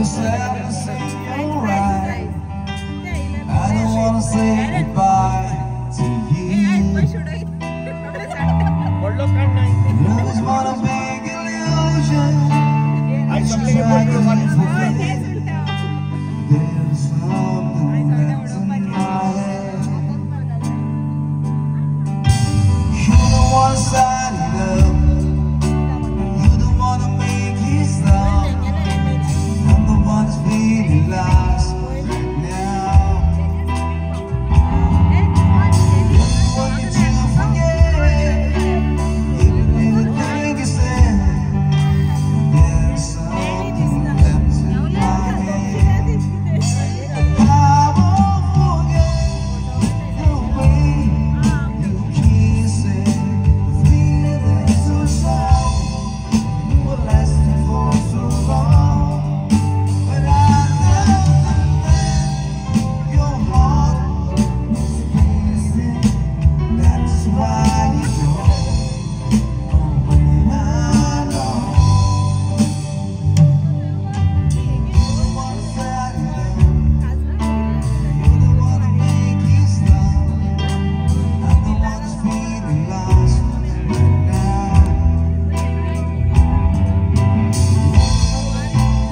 sad to say you're right. I don't wanna say goodbye to you. Love is but a big illusion. I should try to forget. There's something left in my head. You're the one side of love. You're the one to make it stop. I'm the one that's feeling lost right now. What did you forget? Everything you said. There's something left in my head. I won't forget the way you kiss it. The feeling so strong. You were lasting for so long. But I know that your heart is missing. That's why you go. I know. You're the one that I love. You're the one to make it stop. I'm the one that's feeling lost right now.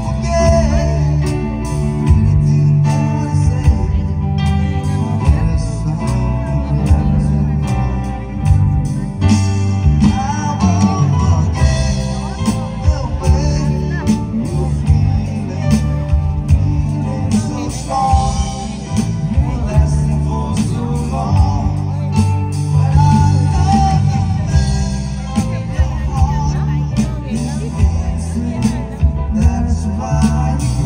Forget anything you wanna say. There's something left in my head. I won't forget the way you're feeling so strong. You were lasting for so long. But I know that your heart is missing. That's why you